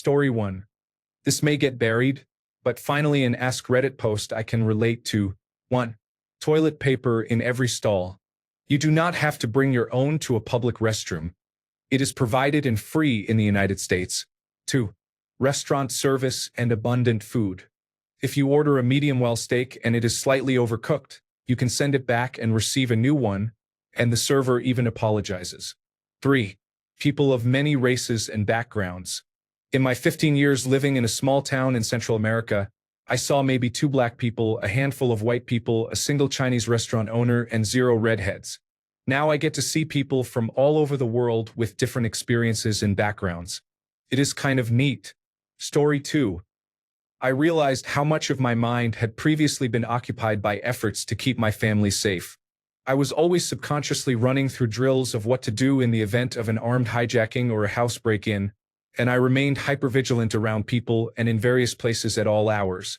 Story 1. This may get buried, but finally an AskReddit post I can relate to. 1. Toilet paper in every stall. You do not have to bring your own to a public restroom. It is provided and free in the United States. 2. Restaurant service and abundant food. If you order a medium-well steak and it is slightly overcooked, you can send it back and receive a new one, and the server even apologizes. 3. People of many races and backgrounds. In my 15 years living in a small town in Central America, I saw maybe 2 black people, a handful of white people, a single Chinese restaurant owner, and 0 redheads. Now I get to see people from all over the world with different experiences and backgrounds. It is kind of neat. Story 2. I realized how much of my mind had previously been occupied by efforts to keep my family safe. I was always subconsciously running through drills of what to do in the event of an armed hijacking or a house break-in, and I remained hypervigilant around people and in various places at all hours.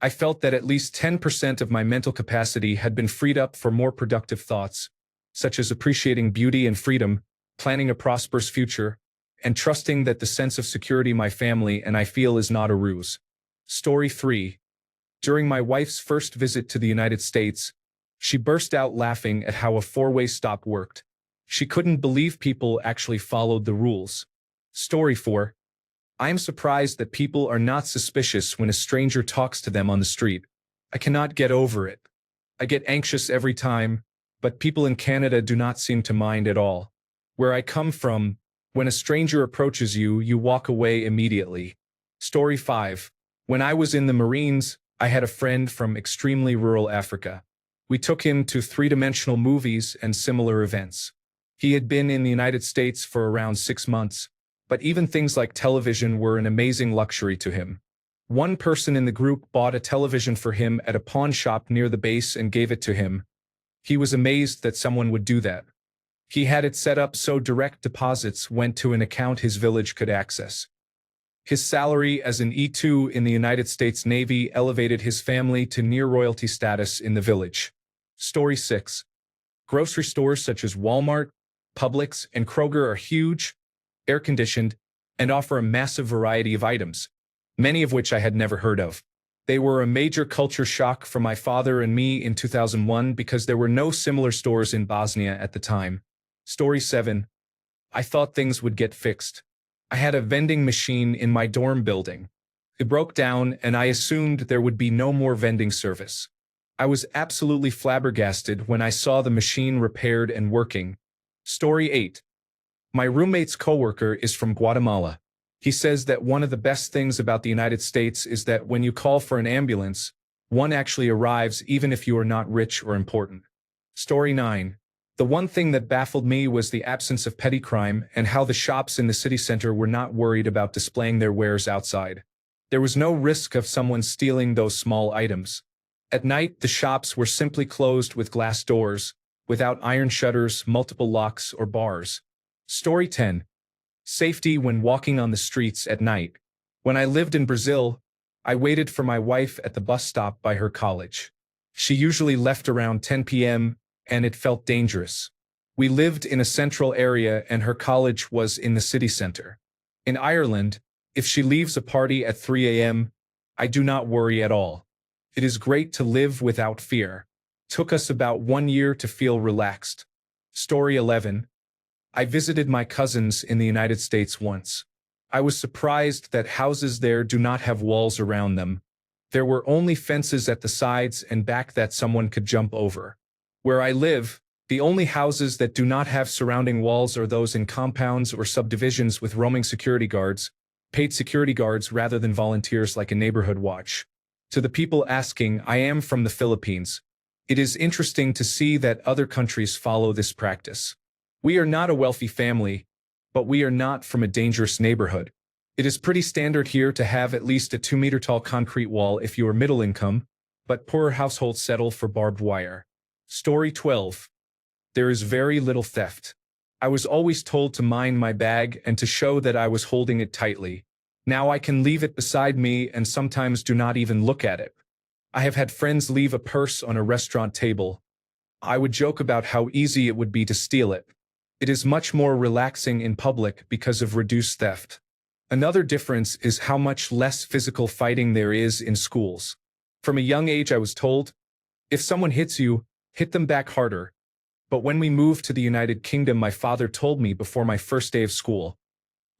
I felt that at least 10% of my mental capacity had been freed up for more productive thoughts, such as appreciating beauty and freedom, planning a prosperous future, and trusting that the sense of security my family and I feel is not a ruse. Story 3. During my wife's first visit to the United States, she burst out laughing at how a 4-way stop worked. She couldn't believe people actually followed the rules. Story 4. I am surprised that people are not suspicious when a stranger talks to them on the street. I cannot get over it. I get anxious every time, but people in Canada do not seem to mind at all. Where I come from, when a stranger approaches you, you walk away immediately. Story 5. When I was in the Marines, I had a friend from extremely rural Africa. We took him to 3-dimensional movies and similar events. He had been in the United States for around 6 months, but even things like television were an amazing luxury to him. One person in the group bought a television for him at a pawn shop near the base and gave it to him. He was amazed that someone would do that. He had it set up so direct deposits went to an account his village could access. His salary as an E2 in the United States Navy elevated his family to near royalty status in the village. Story 6. Grocery stores such as Walmart, Publix, and Kroger are huge, air-conditioned, and offer a massive variety of items, many of which I had never heard of. They were a major culture shock for my father and me in 2001 because there were no similar stores in Bosnia at the time. Story 7. I thought things would get fixed. I had a vending machine in my dorm building. It broke down and I assumed there would be no more vending service. I was absolutely flabbergasted when I saw the machine repaired and working. Story 8. My roommate's coworker is from Guatemala. He says that one of the best things about the United States is that when you call for an ambulance, one actually arrives even if you are not rich or important. Story 9. The one thing that baffled me was the absence of petty crime and how the shops in the city center were not worried about displaying their wares outside. There was no risk of someone stealing those small items. At night, the shops were simply closed with glass doors, without iron shutters, multiple locks, or bars. Story 10. Safety when walking on the streets at night. When I lived in Brazil, I waited for my wife at the bus stop by her college. She usually left around 10 p.m., and it felt dangerous. We lived in a central area and her college was in the city center. In Ireland, if she leaves a party at 3 a.m., I do not worry at all. It is great to live without fear. Took us about 1 year to feel relaxed. Story 11. I visited my cousins in the United States once. I was surprised that houses there do not have walls around them. There were only fences at the sides and back that someone could jump over. Where I live, the only houses that do not have surrounding walls are those in compounds or subdivisions with roaming security guards, paid security guards rather than volunteers like a neighborhood watch. To the people asking, I am from the Philippines. It is interesting to see that other countries follow this practice. We are not a wealthy family, but we are not from a dangerous neighborhood. It is pretty standard here to have at least a 2-meter-tall concrete wall if you are middle income, but poorer households settle for barbed wire. Story 12. There is very little theft. I was always told to mind my bag and to show that I was holding it tightly. Now I can leave it beside me and sometimes do not even look at it. I have had friends leave a purse on a restaurant table. I would joke about how easy it would be to steal it. It is much more relaxing in public because of reduced theft. Another difference is how much less physical fighting there is in schools. From a young age I was told, if someone hits you, hit them back harder. But when we moved to the United Kingdom, my father told me before my first day of school,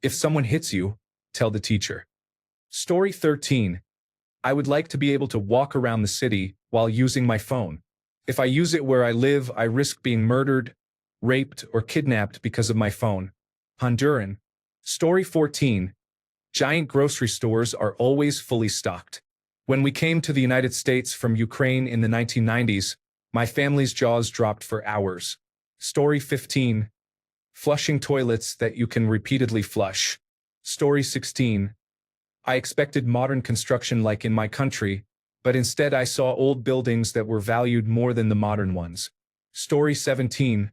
if someone hits you, tell the teacher. Story 13. I would like to be able to walk around the city while using my phone. If I use it where I live, I risk being murdered, raped, or kidnapped because of my phone. Honduran. Story 14. Giant grocery stores are always fully stocked. When we came to the United States from Ukraine in the 1990s, my family's jaws dropped for hours. Story 15. Flushing toilets that you can repeatedly flush. Story 16. I expected modern construction like in my country, but instead I saw old buildings that were valued more than the modern ones. Story 17.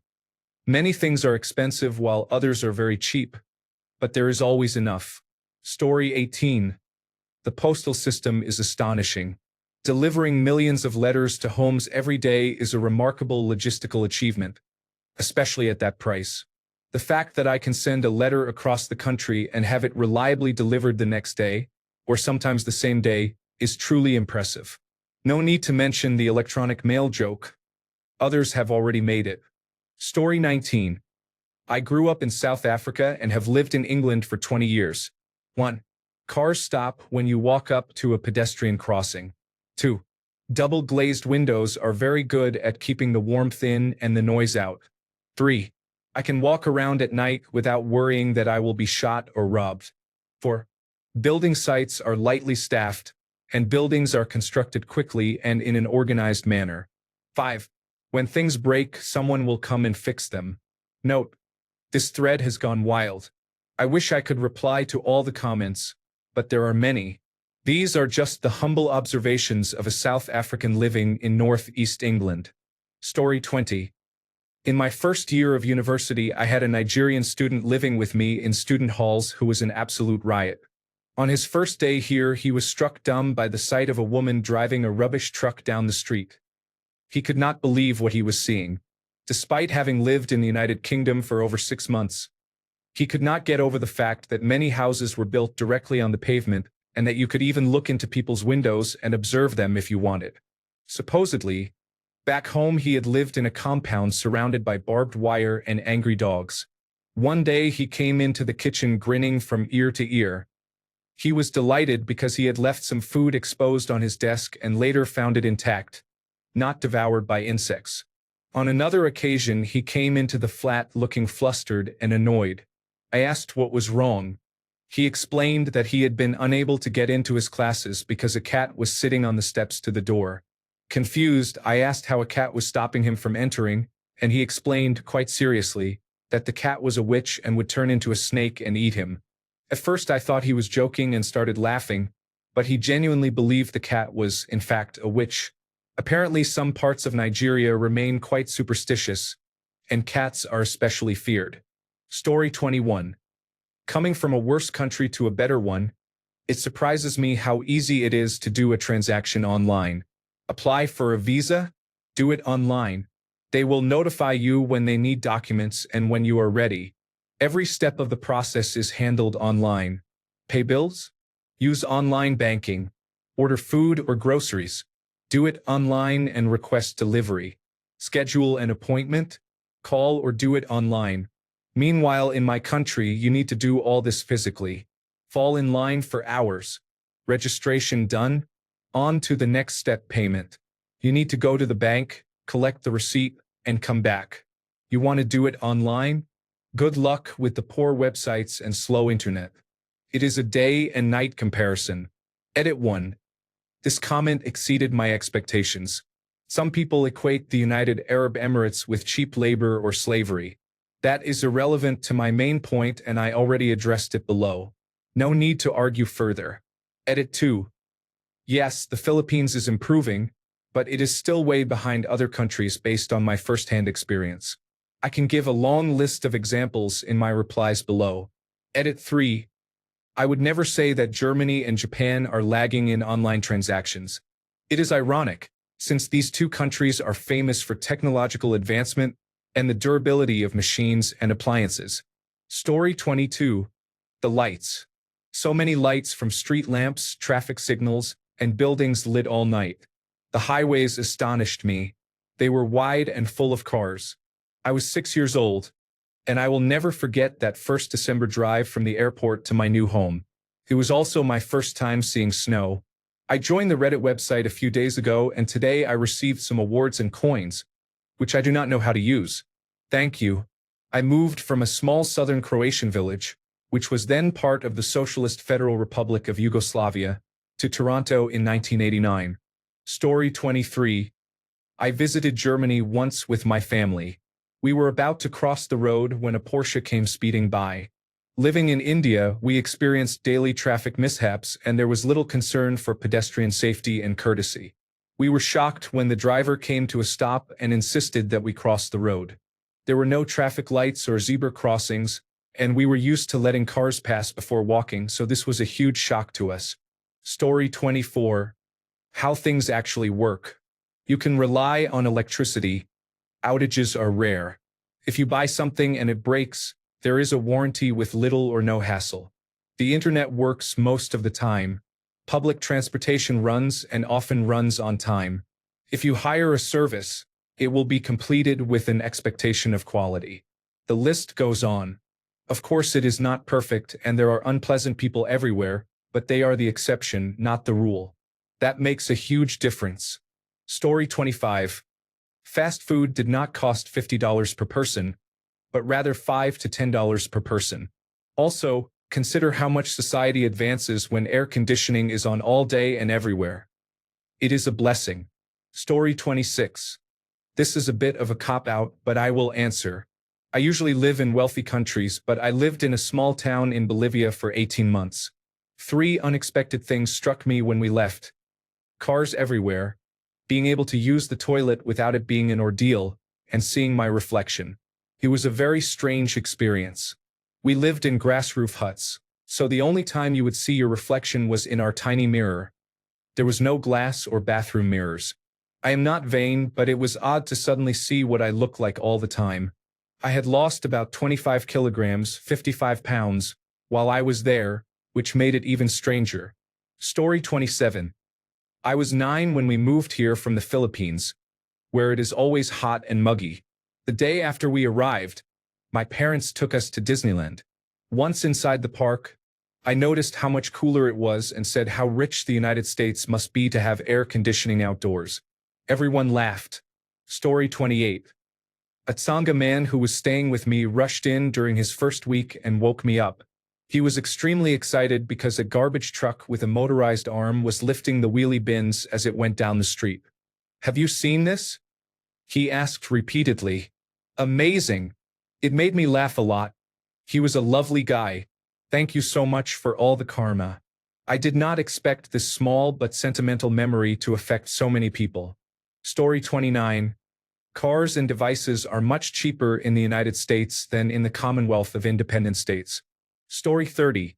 Many things are expensive while others are very cheap, but there is always enough. Story 18. The postal system is astonishing. Delivering millions of letters to homes every day is a remarkable logistical achievement, especially at that price. The fact that I can send a letter across the country and have it reliably delivered the next day, or sometimes the same day, is truly impressive. No need to mention the electronic mail joke. Others have already made it. Story 19. I grew up in South Africa and have lived in England for 20 years. 1. Cars stop when you walk up to a pedestrian crossing. 2. Double-glazed windows are very good at keeping the warmth in and the noise out. 3. I can walk around at night without worrying that I will be shot or robbed. 4. Building sites are lightly staffed, and buildings are constructed quickly and in an organized manner. 5. When things break, someone will come and fix them. Note: this thread has gone wild. I wish I could reply to all the comments, but there are many. These are just the humble observations of a South African living in northeast England. Story 20. In my first year of university, I had a Nigerian student living with me in student halls who was an absolute riot. On his first day here, he was struck dumb by the sight of a woman driving a rubbish truck down the street. He could not believe what he was seeing. Despite having lived in the United Kingdom for over 6 months, he could not get over the fact that many houses were built directly on the pavement and that you could even look into people's windows and observe them if you wanted. Supposedly, back home he had lived in a compound surrounded by barbed wire and angry dogs. One day he came into the kitchen grinning from ear to ear. He was delighted because he had left some food exposed on his desk and later found it intact, not devoured by insects. On another occasion he came into the flat looking flustered and annoyed. I asked what was wrong. He explained that he had been unable to get into his classes because a cat was sitting on the steps to the door. Confused, I asked how a cat was stopping him from entering, and he explained, quite seriously, that the cat was a witch and would turn into a snake and eat him. At first I thought he was joking and started laughing, but he genuinely believed the cat was, in fact, a witch. Apparently some parts of Nigeria remain quite superstitious, and cats are especially feared. Story 21. Coming from a worse country to a better one, it surprises me how easy it is to do a transaction online. Apply for a visa? Do it online. They will notify you when they need documents and when you are ready. Every step of the process is handled online. Pay bills? Use online banking. Order food or groceries? Do it online and request delivery. Schedule an appointment? Call or do it online. Meanwhile, in my country, you need to do all this physically. Fall in line for hours. Registration done? On to the next step, payment. You need to go to the bank, collect the receipt, and come back. You want to do it online? Good luck with the poor websites and slow internet. It is a day and night comparison. Edit 1. This comment exceeded my expectations. Some people equate the United Arab Emirates with cheap labor or slavery. That is irrelevant to my main point and I already addressed it below. No need to argue further. Edit 2. Yes, the Philippines is improving, but it is still way behind other countries based on my first-hand experience. I can give a long list of examples in my replies below. Edit 3. I would never say that Germany and Japan are lagging in online transactions. It is ironic, since these two countries are famous for technological advancement and the durability of machines and appliances. Story 22. The lights. So many lights from street lamps, traffic signals, and buildings lit all night. The highways astonished me. They were wide and full of cars. I was 6 years old, and I will never forget that first December drive from the airport to my new home. It was also my first time seeing snow. I joined the Reddit website a few days ago, and today I received some awards and coins, which I do not know how to use. Thank you. I moved from a small southern Croatian village, which was then part of the Socialist Federal Republic of Yugoslavia, to Toronto in 1989. Story 23. I visited Germany once with my family. We were about to cross the road when a Porsche came speeding by. Living in India, we experienced daily traffic mishaps, and there was little concern for pedestrian safety and courtesy. We were shocked when the driver came to a stop and insisted that we cross the road. There were no traffic lights or zebra crossings, and we were used to letting cars pass before walking, so this was a huge shock to us. Story 24. How things actually work. You can rely on electricity. Outages are rare. If you buy something and it breaks, there is a warranty with little or no hassle. The internet works most of the time. Public transportation runs and often runs on time. If you hire a service, it will be completed with an expectation of quality. The list goes on. Of course, it is not perfect and there are unpleasant people everywhere, but they are the exception, not the rule. That makes a huge difference. Story 25. Fast food did not cost $50 per person, but rather $5 to $10 per person. Also, consider how much society advances when air conditioning is on all day and everywhere. It is a blessing. Story 26. This is a bit of a cop-out, but I will answer. I usually live in wealthy countries, but I lived in a small town in Bolivia for 18 months. 3 unexpected things struck me when we left. Cars everywhere, being able to use the toilet without it being an ordeal, and seeing my reflection. It was a very strange experience. We lived in grass roof huts, so the only time you would see your reflection was in our tiny mirror. There was no glass or bathroom mirrors. I am not vain, but it was odd to suddenly see what I looked like all the time. I had lost about 25 kilograms, 55 pounds, while I was there, which made it even stranger. Story 27. I was 9 when we moved here from the Philippines, where it is always hot and muggy. The day after we arrived, my parents took us to Disneyland. Once inside the park, I noticed how much cooler it was and said how rich the United States must be to have air conditioning outdoors. Everyone laughed. Story 28. A Tsonga man who was staying with me rushed in during his first week and woke me up. He was extremely excited because a garbage truck with a motorized arm was lifting the wheelie bins as it went down the street. "Have you seen this?" he asked repeatedly. "Amazing." It made me laugh a lot. He was a lovely guy. Thank you so much for all the karma. I did not expect this small but sentimental memory to affect so many people. Story 29. Cars and devices are much cheaper in the United States than in the Commonwealth of Independent States. Story 30.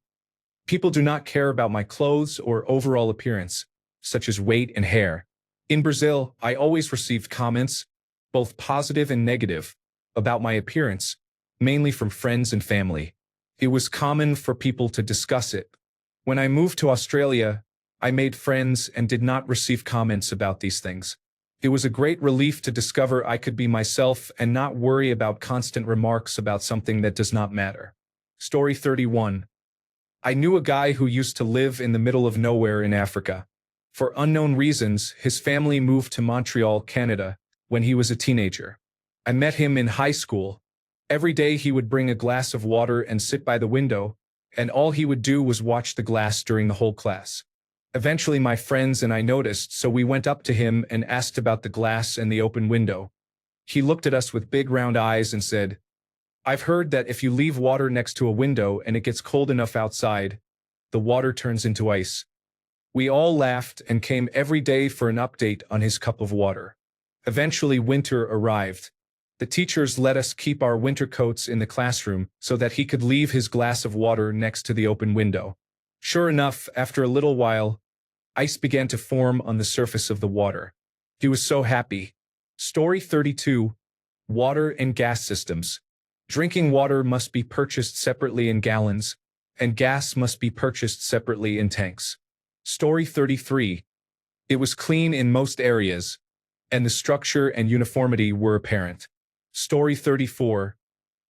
People do not care about my clothes or overall appearance, such as weight and hair. In Brazil, I always received comments, both positive and negative, about my appearance, mainly from friends and family. It was common for people to discuss it. When I moved to Australia, I made friends and did not receive comments about these things. It was a great relief to discover I could be myself and not worry about constant remarks about something that does not matter. Story 31. I knew a guy who used to live in the middle of nowhere in Africa. For unknown reasons, his family moved to Montreal, Canada, when he was a teenager. I met him in high school. Every day he would bring a glass of water and sit by the window, and all he would do was watch the glass during the whole class. Eventually my friends and I noticed, so we went up to him and asked about the glass and the open window. He looked at us with big round eyes and said, "I've heard that if you leave water next to a window and it gets cold enough outside, the water turns into ice." We all laughed and came every day for an update on his cup of water. Eventually winter arrived. The teachers let us keep our winter coats in the classroom so that he could leave his glass of water next to the open window. Sure enough, after a little while, ice began to form on the surface of the water. He was so happy. Story 32. Water and gas systems. Drinking water must be purchased separately in gallons, and gas must be purchased separately in tanks. Story 33. It was clean in most areas, and the structure and uniformity were apparent. Story 34.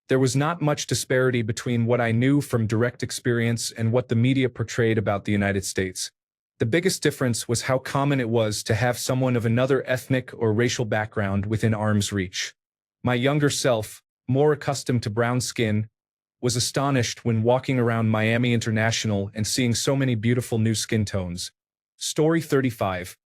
There was not much disparity between what I knew from direct experience and what the media portrayed about the United States. The biggest difference was how common it was to have someone of another ethnic or racial background within arm's reach. My younger self, more accustomed to brown skin, was astonished when walking around Miami International and seeing so many beautiful new skin tones. Story 35.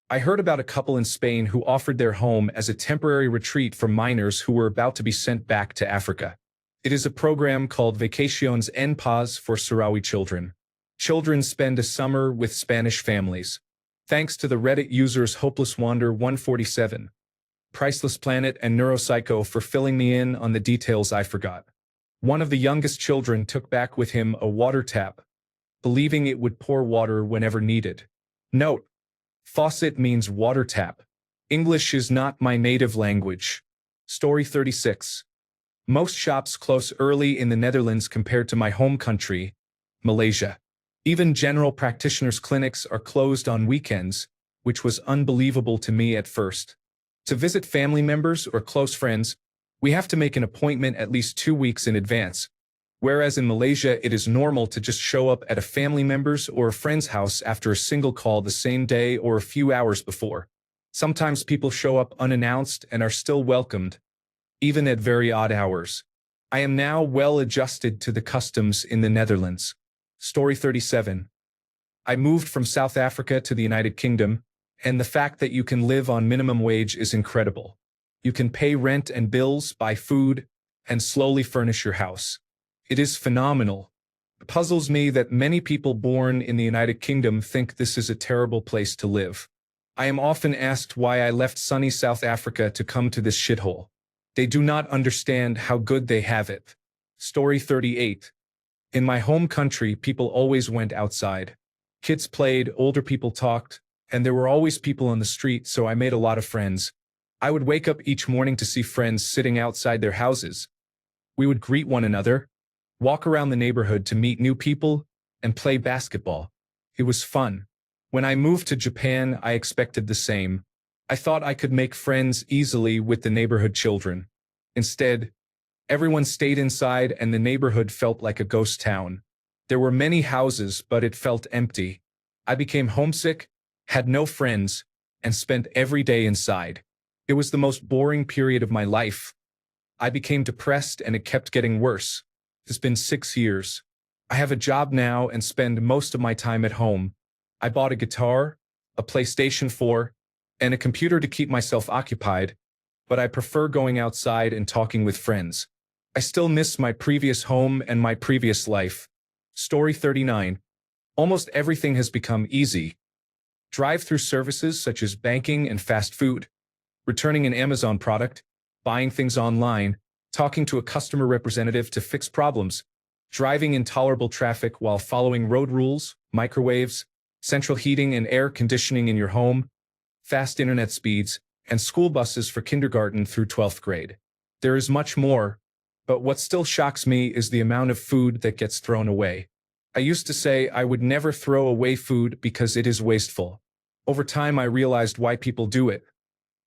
I heard about a couple in Spain who offered their home as a temporary retreat for minors who were about to be sent back to Africa. It is a program called Vacaciones en Paz for Sahrawi children. Children spend a summer with Spanish families. Thanks to the Reddit users Hopeless Wander 147, Priceless Planet, and Neuropsycho for filling me in on the details I forgot. One of the youngest children took back with him a water tap, believing it would pour water whenever needed. Note: faucet means water tap. English is not my native language. Story 36. Most shops close early in the Netherlands compared to my home country, Malaysia. Even general practitioners' clinics are closed on weekends, which was unbelievable to me at first. To visit family members or close friends, we have to make an appointment at least 2 weeks in advance, whereas in Malaysia it is normal to just show up at a family member's or a friend's house after a single call the same day or a few hours before. Sometimes people show up unannounced and are still welcomed, even at very odd hours. I am now well adjusted to the customs in the Netherlands. Story 37. I moved from South Africa to the United Kingdom, and the fact that you can live on minimum wage is incredible. You can pay rent and bills, buy food, and slowly furnish your house. It is phenomenal. It puzzles me that many people born in the United Kingdom think this is a terrible place to live. I am often asked why I left sunny South Africa to come to this shithole. They do not understand how good they have it. Story 38. In my home country, people always went outside. Kids played, older people talked, and there were always people on the street, so I made a lot of friends. I would wake up each morning to see friends sitting outside their houses. We would greet one another, walk around the neighborhood to meet new people, and play basketball. It was fun. When I moved to Japan, I expected the same. I thought I could make friends easily with the neighborhood children. Instead, everyone stayed inside and the neighborhood felt like a ghost town. There were many houses, but it felt empty. I became homesick, had no friends, and spent every day inside. It was the most boring period of my life. I became depressed and it kept getting worse. It's been 6 years. I have a job now and spend most of my time at home. I bought a guitar, a PlayStation 4, and a computer to keep myself occupied, but I prefer going outside and talking with friends. I still miss my previous home and my previous life. Story 39. Almost everything has become easy. Drive-through services such as banking and fast food, returning an Amazon product, buying things online, talking to a customer representative to fix problems, driving intolerable traffic while following road rules, microwaves, central heating and air conditioning in your home, fast internet speeds, and school buses for kindergarten through 12th grade. There is much more, but what still shocks me is the amount of food that gets thrown away. I used to say I would never throw away food because it is wasteful. Over time, I realized why people do it.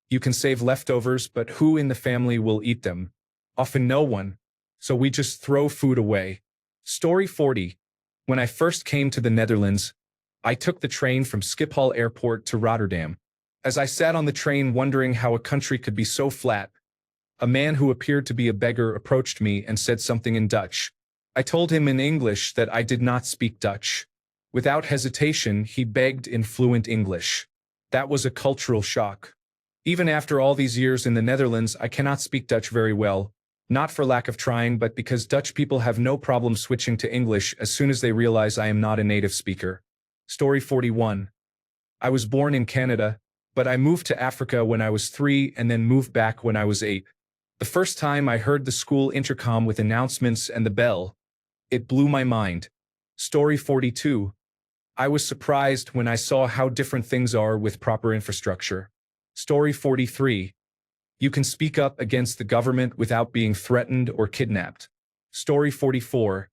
You can save leftovers, but who in the family will eat them? Often no one. So we just throw food away. Story 40. When I first came to the Netherlands, I took the train from Schiphol Airport to Rotterdam. As I sat on the train wondering how a country could be so flat, a man who appeared to be a beggar approached me and said something in Dutch. I told him in English that I did not speak Dutch. Without hesitation, he begged in fluent English. That was a cultural shock. Even after all these years in the Netherlands, I cannot speak Dutch very well, not for lack of trying, but because Dutch people have no problem switching to English as soon as they realize I am not a native speaker. Story 41. I was born in Canada, but I moved to Africa when I was 3 and then moved back when I was 8. The first time I heard the school intercom with announcements and the bell, it blew my mind. Story 42. I was surprised when I saw how different things are with proper infrastructure. Story 43. You can speak up against the government without being threatened or kidnapped. Story 44.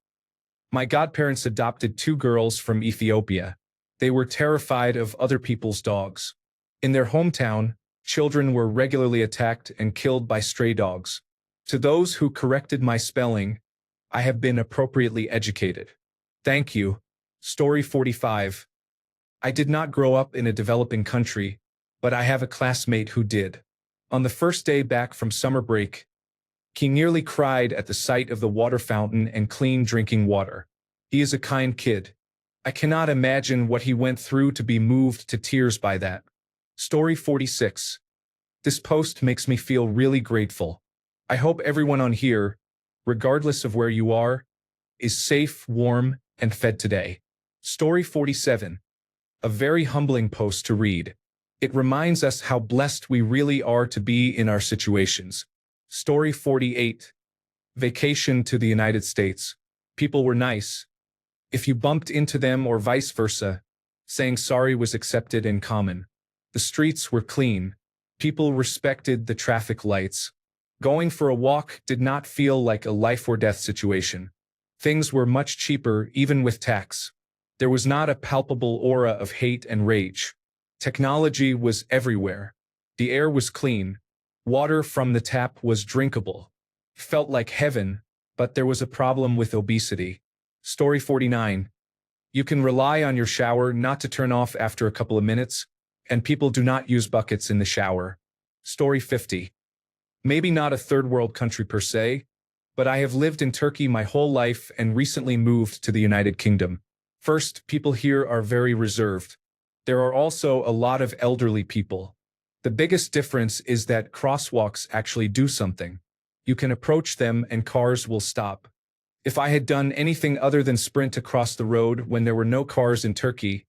My godparents adopted two girls from Ethiopia. They were terrified of other people's dogs. In their hometown, children were regularly attacked and killed by stray dogs. To those who corrected my spelling, I have been appropriately educated. Thank you. Story 45. I did not grow up in a developing country, but I have a classmate who did. On the first day back from summer break, he nearly cried at the sight of the water fountain and clean drinking water. He is a kind kid. I cannot imagine what he went through to be moved to tears by that. Story 46. This post makes me feel really grateful. I hope everyone on here, regardless of where you are, is safe, warm, and fed today. Story 47. A very humbling post to read. It reminds us how blessed we really are to be in our situations. Story 48. Vacation to the United States. People were nice. If you bumped into them or vice versa, saying sorry was accepted and common. The streets were clean. People respected the traffic lights. Going for a walk did not feel like a life or death situation. Things were much cheaper, even with tax. There was not a palpable aura of hate and rage. Technology was everywhere. The air was clean. Water from the tap was drinkable. Felt like heaven, but there was a problem with obesity. Story 49. You can rely on your shower not to turn off after a couple of minutes, and people do not use buckets in the shower. Story 50. Maybe not a third world country per se, but I have lived in Turkey my whole life and recently moved to the United Kingdom. First, people here are very reserved. There are also a lot of elderly people. The biggest difference is that crosswalks actually do something. You can approach them and cars will stop. If I had done anything other than sprint across the road when there were no cars in Turkey,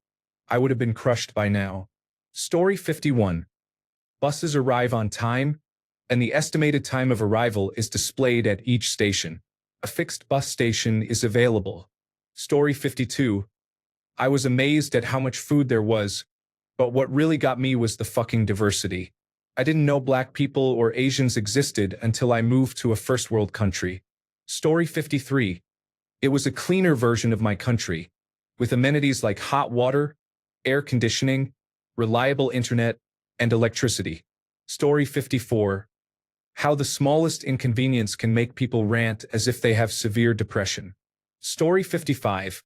I would have been crushed by now. Story 51. Buses arrive on time, and the estimated time of arrival is displayed at each station. A fixed bus station is available. Story 52. I was amazed at how much food there was, but what really got me was the fucking diversity. I didn't know black people or Asians existed until I moved to a first world country. Story 53. It was a cleaner version of my country, with amenities like hot water, air conditioning, reliable internet, and electricity. Story 54. How the smallest inconvenience can make people rant as if they have severe depression. Story 55.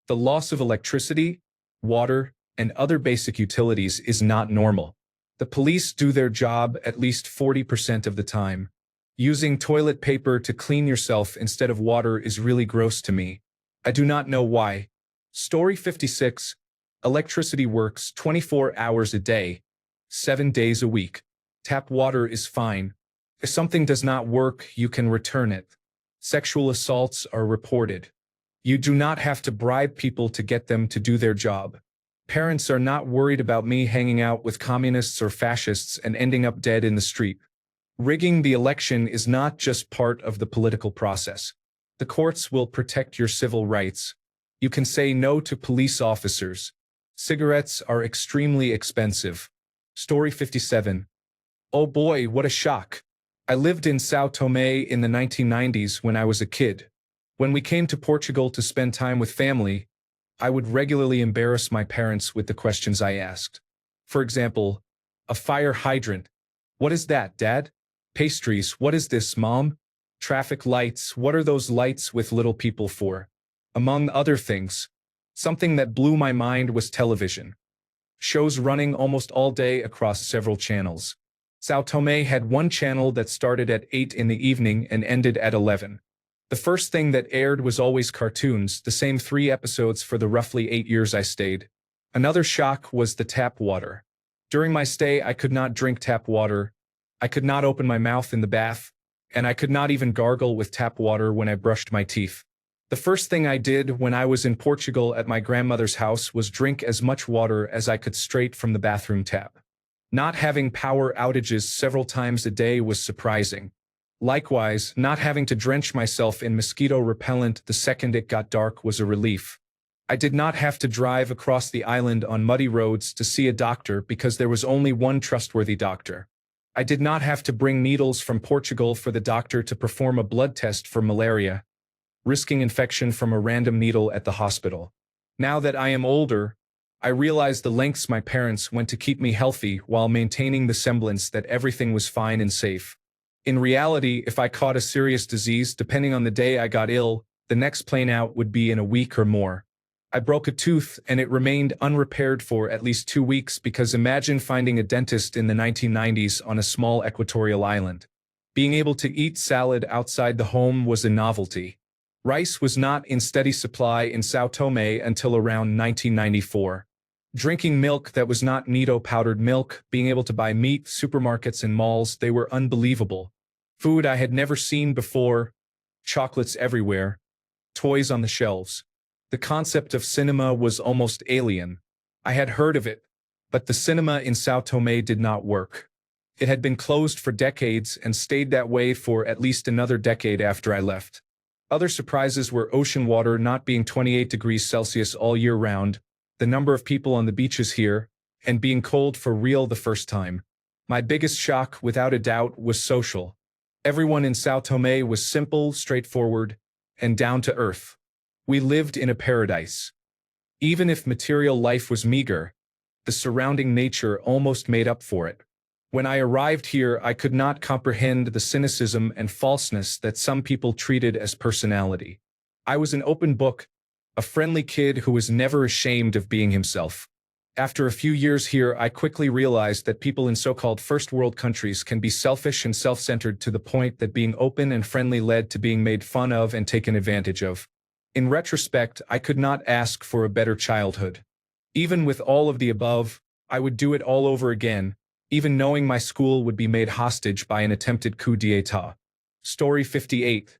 The loss of electricity, water, and other basic utilities is not normal. The police do their job at least 40% of the time. Using toilet paper to clean yourself instead of water is really gross to me. I do not know why. Story 56. Electricity works 24 hours a day, 7 days a week. Tap water is fine. If something does not work, you can return it. Sexual assaults are reported. You do not have to bribe people to get them to do their job. Parents are not worried about me hanging out with communists or fascists and ending up dead in the street. Rigging the election is not just part of the political process. The courts will protect your civil rights. You can say no to police officers. Cigarettes are extremely expensive. Story 57. Oh boy, what a shock. I lived in São Tomé in the 1990s when I was a kid. When we came to Portugal to spend time with family, I would regularly embarrass my parents with the questions I asked. For example, a fire hydrant. What is that, Dad? Pastries. What is this, Mom? Traffic lights. What are those lights with little people for? Among other things. Something that blew my mind was television. Shows running almost all day across several channels. São Tomé had one channel that started at 8 in the evening and ended at 11. The first thing that aired was always cartoons, the same 3 episodes for the roughly 8 years I stayed. Another shock was the tap water. During my stay, I could not drink tap water, I could not open my mouth in the bath, and I could not even gargle with tap water when I brushed my teeth. The first thing I did when I was in Portugal at my grandmother's house was drink as much water as I could straight from the bathroom tap. Not having power outages several times a day was surprising. Likewise, not having to drench myself in mosquito repellent the second it got dark was a relief. I did not have to drive across the island on muddy roads to see a doctor because there was only one trustworthy doctor. I did not have to bring needles from Portugal for the doctor to perform a blood test for malaria. risking infection from a random needle at the hospital. Now that I am older, I realize the lengths my parents went to keep me healthy while maintaining the semblance that everything was fine and safe. In reality, if I caught a serious disease, depending on the day I got ill, the next plane out would be in a week or more. I broke a tooth and it remained unrepaired for at least 2 weeks because imagine finding a dentist in the 1990s on a small equatorial island. Being able to eat salad outside the home was a novelty. Rice was not in steady supply in Sao Tome until around 1994. Drinking milk that was not Nido powdered milk, being able to buy meat, supermarkets and malls, they were unbelievable. Food I had never seen before, chocolates everywhere, toys on the shelves. The concept of cinema was almost alien. I had heard of it, but the cinema in Sao Tome did not work. It had been closed for decades and stayed that way for at least another decade after I left. Other surprises were ocean water not being 28 degrees Celsius all year round, the number of people on the beaches here, and being cold for real the first time. My biggest shock, without a doubt, was social. Everyone in Sao Tome was simple, straightforward, and down to earth. We lived in a paradise. Even if material life was meager, the surrounding nature almost made up for it. When I arrived here, I could not comprehend the cynicism and falseness that some people treated as personality. I was an open book, a friendly kid who was never ashamed of being himself. After a few years here, I quickly realized that people in so-called first world countries can be selfish and self-centered to the point that being open and friendly led to being made fun of and taken advantage of. In retrospect, I could not ask for a better childhood. Even with all of the above, I would do it all over again, even knowing my school would be made hostage by an attempted coup d'etat. Story 58.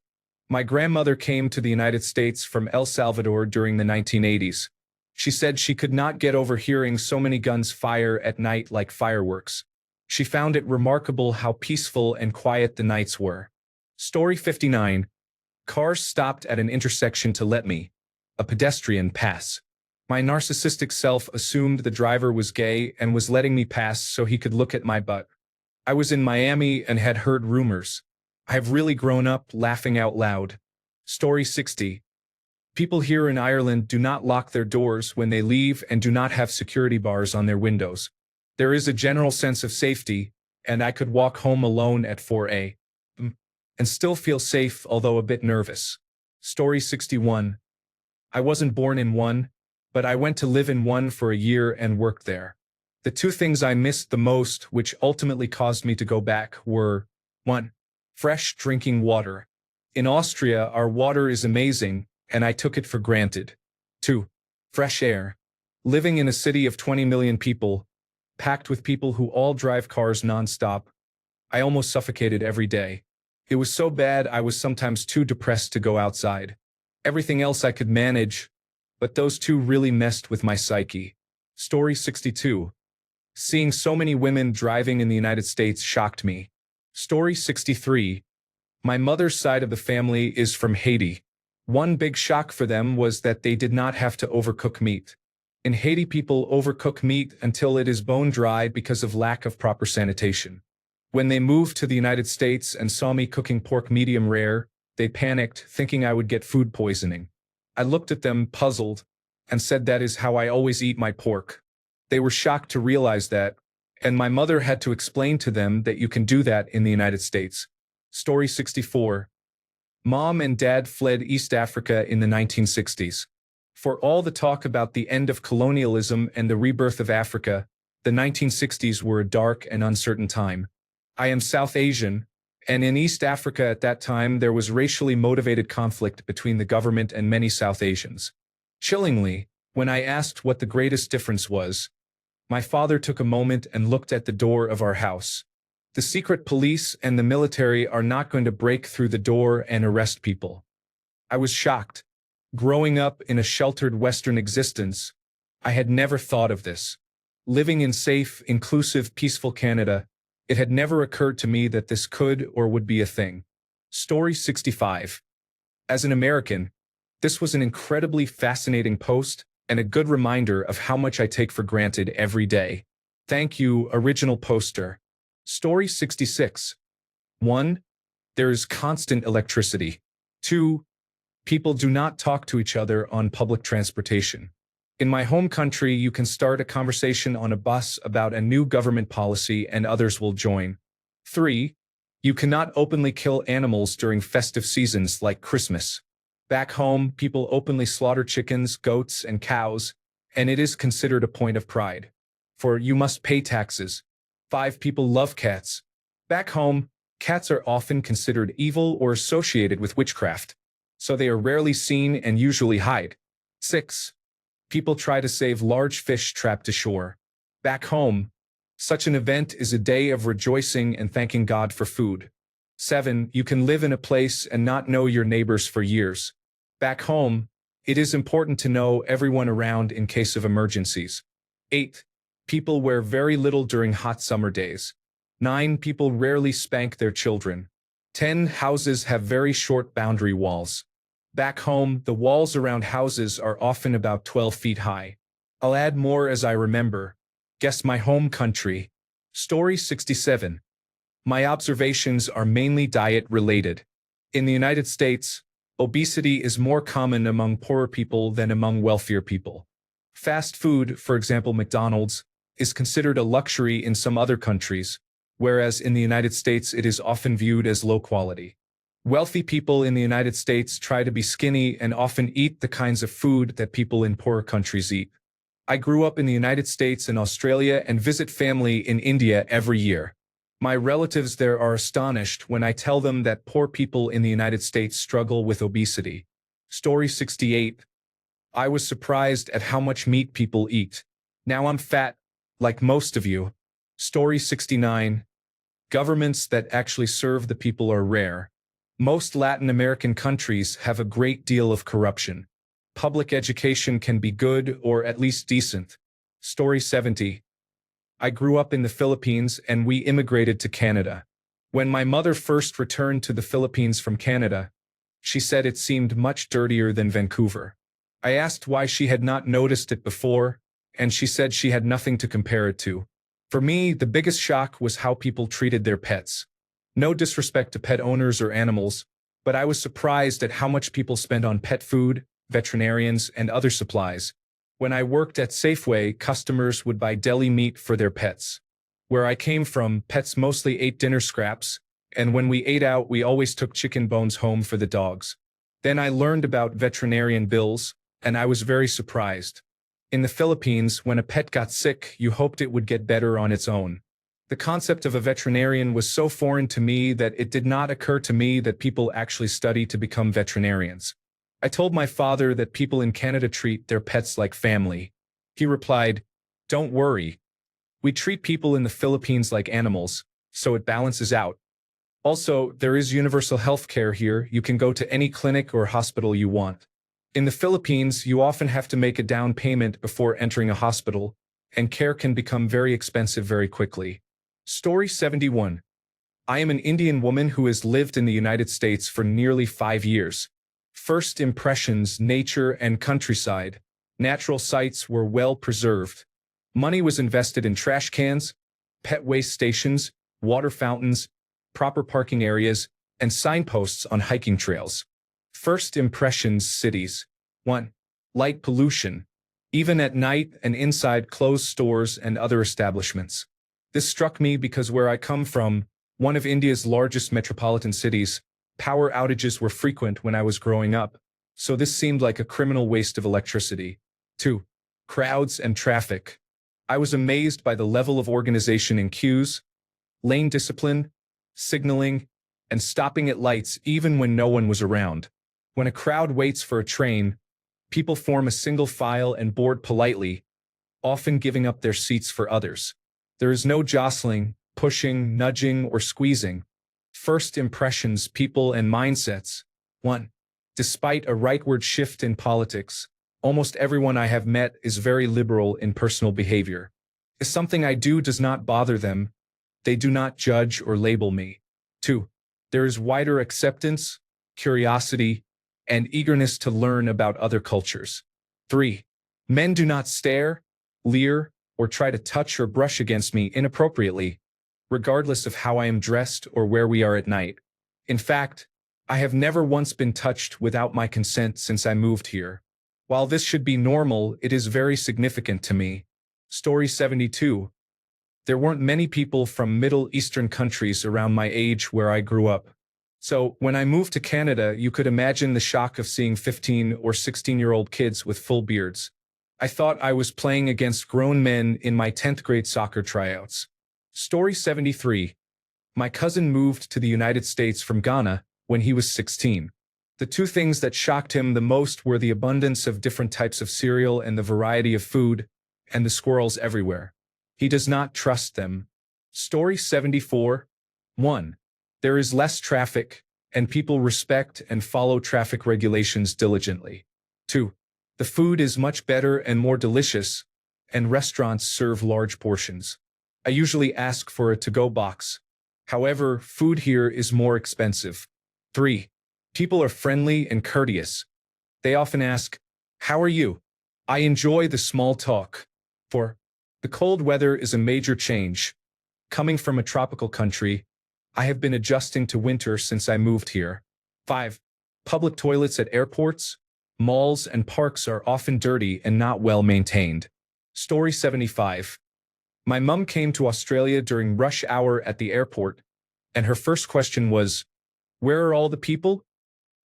My grandmother came to the United States from El Salvador during the 1980s. She said she could not get over hearing so many guns fire at night like fireworks. She found it remarkable how peaceful and quiet the nights were. Story 59. Cars stopped at an intersection to let me, a pedestrian, pass. My narcissistic self assumed the driver was gay and was letting me pass so he could look at my butt. I was in Miami and had heard rumors. I have really grown up laughing out loud. Story 60. People here in Ireland do not lock their doors when they leave and do not have security bars on their windows. There is a general sense of safety, and I could walk home alone at 4 a.m. and still feel safe, although a bit nervous. Story 61. I wasn't born in one, but I went to live in one for a year and worked there. The two things I missed the most, which ultimately caused me to go back, were 1. Fresh drinking water. In Austria, our water is amazing, and I took it for granted. 2. Fresh air. Living in a city of 20 million people, packed with people who all drive cars nonstop, I almost suffocated every day. It was so bad I was sometimes too depressed to go outside. Everything else I could manage, but those two really messed with my psyche. Story 62. Seeing so many women driving in the United States shocked me. Story 63. My mother's side of the family is from Haiti. One big shock for them was that they did not have to overcook meat. In Haiti, people overcook meat until it is bone dry because of lack of proper sanitation. When they moved to the United States and saw me cooking pork medium rare, they panicked, thinking I would get food poisoning. I looked at them, puzzled, and said that is how I always eat my pork. They were shocked to realize that, and my mother had to explain to them that you can do that in the United States. Story 64. Mom and Dad fled East Africa in the 1960s. For all the talk about the end of colonialism and the rebirth of Africa, the 1960s were a dark and uncertain time. I am South Asian, and in East Africa at that time there was racially motivated conflict between the government and many South Asians. Chillingly, when I asked what the greatest difference was, my father took a moment and looked at the door of our house. The secret police and the military are not going to break through the door and arrest people. I was shocked. Growing up in a sheltered Western existence, I had never thought of this. Living in safe, inclusive, peaceful Canada, it had never occurred to me that this could or would be a thing. Story 65. As an American, this was an incredibly fascinating post and a good reminder of how much I take for granted every day. Thank you, original poster. Story 66. 1. There is constant electricity. 2. People do not talk to each other on public transportation. In my home country, you can start a conversation on a bus about a new government policy and others will join. 3. You cannot openly kill animals during festive seasons like Christmas. Back home, people openly slaughter chickens, goats, and cows, and it is considered a point of pride. 4. You must pay taxes. 5. People love cats. Back home, cats are often considered evil or associated with witchcraft, so they are rarely seen and usually hide. 6. People try to save large fish trapped ashore. Back home, such an event is a day of rejoicing and thanking God for food. 7. You can live in a place and not know your neighbors for years. Back home, it is important to know everyone around in case of emergencies. 8. People wear very little during hot summer days. 9. People rarely spank their children. 10. Houses have very short boundary walls. Back home, the walls around houses are often about 12 feet high. I'll add more as I remember. Guess my home country. Story 67. My observations are mainly diet-related. In the United States, obesity is more common among poorer people than among wealthier people. Fast food, for example McDonald's, is considered a luxury in some other countries, whereas in the United States it is often viewed as low quality. Wealthy people in the United States try to be skinny and often eat the kinds of food that people in poorer countries eat. I grew up in the United States and Australia and visit family in India every year. My relatives there are astonished when I tell them that poor people in the United States struggle with obesity. Story 68. I was surprised at how much meat people eat. Now I'm fat, like most of you. Story 69. Governments that actually serve the people are rare. Most Latin American countries have a great deal of corruption. Public education can be good or at least decent. Story 70. I grew up in the Philippines and we immigrated to Canada. When my mother first returned to the Philippines from Canada, she said it seemed much dirtier than Vancouver. I asked why she had not noticed it before, and she said she had nothing to compare it to. For me, the biggest shock was how people treated their pets. No disrespect to pet owners or animals, but I was surprised at how much people spend on pet food, veterinarians, and other supplies. When I worked at Safeway, customers would buy deli meat for their pets. Where I came from, pets mostly ate dinner scraps, and when we ate out, we always took chicken bones home for the dogs. Then I learned about veterinarian bills, and I was very surprised. In the Philippines, when a pet got sick, you hoped it would get better on its own. The concept of a veterinarian was so foreign to me that it did not occur to me that people actually study to become veterinarians. I told my father that people in Canada treat their pets like family. He replied, "Don't worry. We treat people in the Philippines like animals, so it balances out. Also, there is universal health care here. You can go to any clinic or hospital you want. In the Philippines, you often have to make a down payment before entering a hospital, and care can become very expensive very quickly." Story 71. I am an Indian woman who has lived in the United States for nearly 5 years. First impressions, nature and countryside. Natural sites were well preserved. Money was invested in trash cans, pet waste stations, water fountains, proper parking areas, and signposts on hiking trails. First impressions, cities. 1. Light pollution. Even at night and inside closed stores and other establishments. This struck me because where I come from, one of India's largest metropolitan cities, power outages were frequent when I was growing up, so this seemed like a criminal waste of electricity. 2. Crowds and traffic. I was amazed by the level of organization in queues, lane discipline, signaling, and stopping at lights even when no one was around. When a crowd waits for a train, people form a single file and board politely, often giving up their seats for others. There is no jostling, pushing, nudging, or squeezing. First impressions, people and mindsets. 1. Despite a rightward shift in politics, almost everyone I have met is very liberal in personal behavior. If something I do does not bother them, they do not judge or label me. 2. There is wider acceptance, curiosity, and eagerness to learn about other cultures. 3. Men do not stare, leer, or try to touch or brush against me inappropriately, regardless of how I am dressed or where we are at night. In fact, I have never once been touched without my consent since I moved here. While this should be normal, it is very significant to me. Story 72. There weren't many people from Middle Eastern countries around my age where I grew up. So, when I moved to Canada, you could imagine the shock of seeing 15 or 16-year-old kids with full beards. I thought I was playing against grown men in my 10th grade soccer tryouts. Story 73. My cousin moved to the United States from Ghana when he was 16. The two things that shocked him the most were the abundance of different types of cereal and the variety of food, and the squirrels everywhere. He does not trust them. Story 74. 1. There is less traffic, and people respect and follow traffic regulations diligently. 2. The food is much better and more delicious, and restaurants serve large portions. I usually ask for a to-go box. However, food here is more expensive. 3. People are friendly and courteous. They often ask, "How are you?" I enjoy the small talk. 4. The cold weather is a major change. Coming from a tropical country, I have been adjusting to winter since I moved here. 5. Public toilets at airports, malls, and parks are often dirty and not well maintained. Story 75. My mum came to Australia during rush hour at the airport, and her first question was, "Where are all the people?"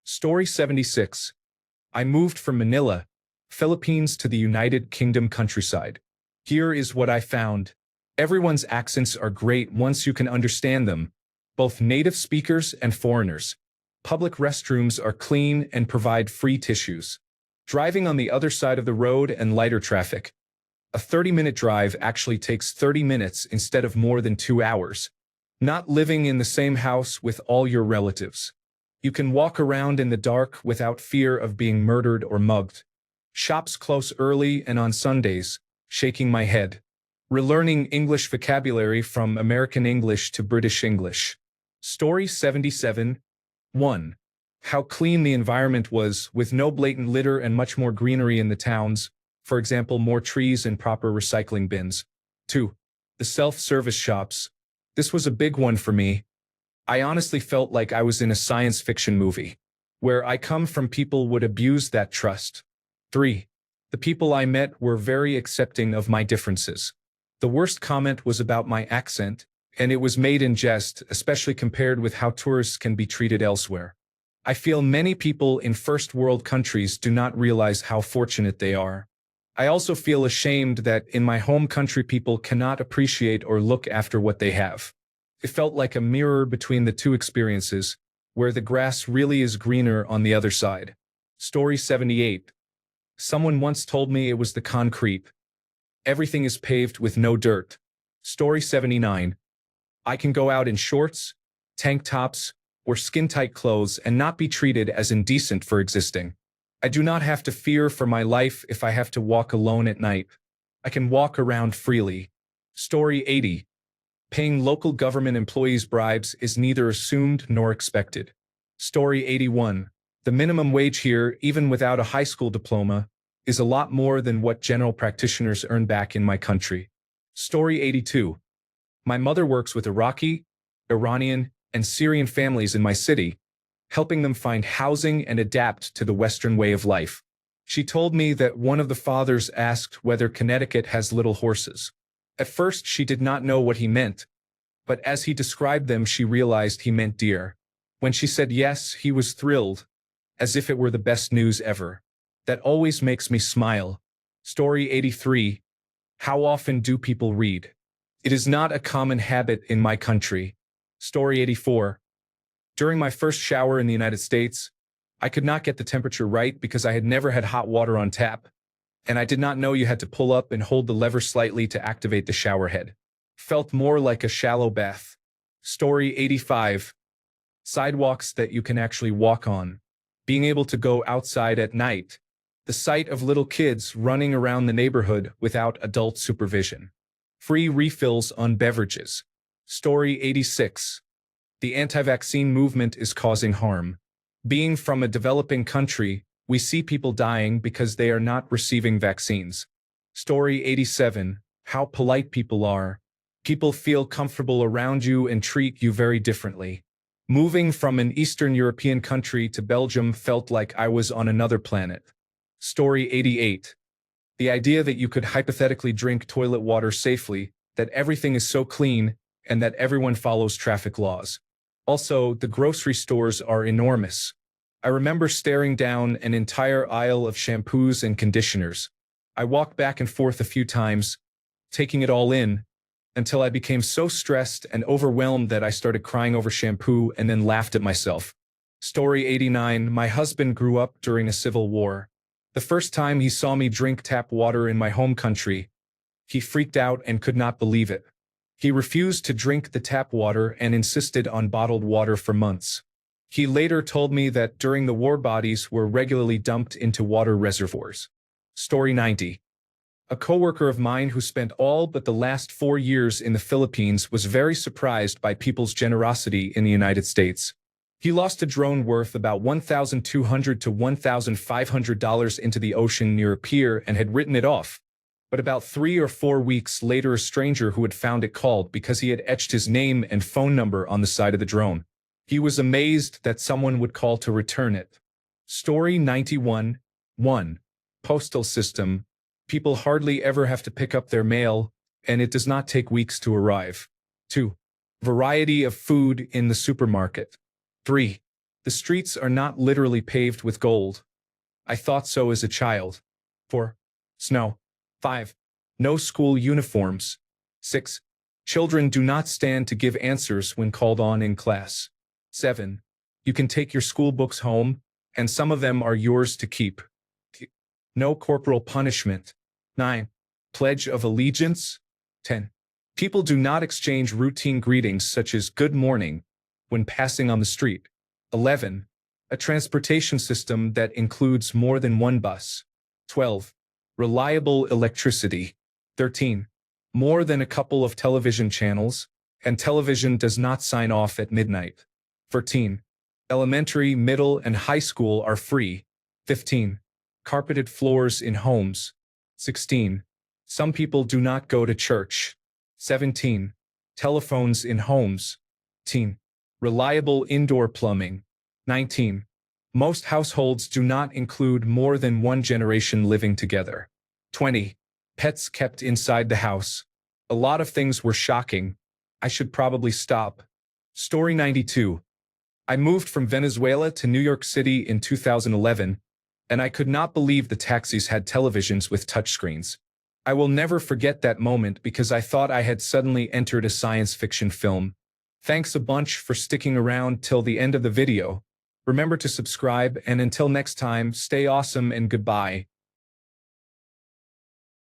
Story 76. I moved from Manila, Philippines to the United Kingdom countryside. Here is what I found. Everyone's accents are great once you can understand them, both native speakers and foreigners. Public restrooms are clean and provide free tissues. Driving on the other side of the road and lighter traffic. A 30-minute drive actually takes 30 minutes instead of more than 2 hours. Not living in the same house with all your relatives. You can walk around in the dark without fear of being murdered or mugged. Shops close early and on Sundays, shaking my head. Relearning English vocabulary from American English to British English. Story 77. 1. How clean the environment was, with no blatant litter and much more greenery in the towns, for example, more trees and proper recycling bins. 2. The self-service shops. This was a big one for me. I honestly felt like I was in a science fiction movie. Where I come from, people would abuse that trust. 3. The people I met were very accepting of my differences. The worst comment was about my accent, and it was made in jest, especially compared with how tourists can be treated elsewhere. I feel many people in first world countries do not realize how fortunate they are. I also feel ashamed that in my home country people cannot appreciate or look after what they have. It felt like a mirror between the two experiences, where the grass really is greener on the other side. Story 78. Someone once told me it was the concrete. Everything is paved with no dirt. Story 79. I can go out in shorts, tank tops, or skin-tight clothes and not be treated as indecent for existing. I do not have to fear for my life if I have to walk alone at night. I can walk around freely. Story 80. Paying local government employees bribes is neither assumed nor expected. Story 81. The minimum wage here, even without a high school diploma, is a lot more than what general practitioners earn back in my country. Story 82. My mother works with Iraqi, Iranian, and Syrian families in my city, helping them find housing and adapt to the Western way of life. She told me that one of the fathers asked whether Connecticut has little horses. At first, she did not know what he meant, but as he described them, she realized he meant deer. When she said yes, he was thrilled, as if it were the best news ever. That always makes me smile. Story 83. How often do people read? It is not a common habit in my country. Story 84. During my first shower in the United States, I could not get the temperature right because I had never had hot water on tap, and I did not know you had to pull up and hold the lever slightly to activate the shower head. Felt more like a shallow bath. Story 85. Sidewalks that you can actually walk on. Being able to go outside at night. The sight of little kids running around the neighborhood without adult supervision. Free refills on beverages. Story 86. The anti-vaccine movement is causing harm. Being from a developing country, we see people dying because they are not receiving vaccines. Story 87. How polite people are. People feel comfortable around you and treat you very differently. Moving from an Eastern European country to Belgium felt like I was on another planet. Story 88. The idea that you could hypothetically drink toilet water safely, that everything is so clean, and that everyone follows traffic laws. Also, the grocery stores are enormous. I remember staring down an entire aisle of shampoos and conditioners. I walked back and forth a few times, taking it all in, until I became so stressed and overwhelmed that I started crying over shampoo and then laughed at myself. Story 89. My husband grew up during a civil war. The first time he saw me drink tap water in my home country, he freaked out and could not believe it. He refused to drink the tap water and insisted on bottled water for months. He later told me that during the war bodies were regularly dumped into water reservoirs. Story 90. A coworker of mine who spent all but the last 4 years in the Philippines was very surprised by people's generosity in the United States. He lost a drone worth about $1,200 to $1,500 into the ocean near a pier and had written it off. But about 3 or 4 weeks later, a stranger who had found it called because he had etched his name and phone number on the side of the drone. He was amazed that someone would call to return it. Story 91. 1. Postal system. People hardly ever have to pick up their mail, and it does not take weeks to arrive. 2. Variety of food in the supermarket. 3. The streets are not literally paved with gold. I thought so as a child. 4. Snow. 5. No school uniforms. 6. Children do not stand to give answers when called on in class. 7. You can take your school books home, and some of them are yours to keep. No corporal punishment. 9. Pledge of Allegiance. 10. People do not exchange routine greetings such as good morning when passing on the street. 11. A transportation system that includes more than one bus. 12. Reliable electricity. 13. More than a couple of television channels, and television does not sign off at midnight. 14. Elementary, middle, and high school are free. 15. Carpeted floors in homes. 16. Some people do not go to church. 17. Telephones in homes. 18. Reliable indoor plumbing. 19. Most households do not include more than one generation living together. 20. Pets kept inside the house. A lot of things were shocking. I should probably stop. Story 92. I moved from Venezuela to New York City in 2011, and I could not believe the taxis had televisions with touchscreens. I will never forget that moment because I thought I had suddenly entered a science fiction film. Thanks a bunch for sticking around till the end of the video. Remember to subscribe, and until next time, stay awesome and goodbye.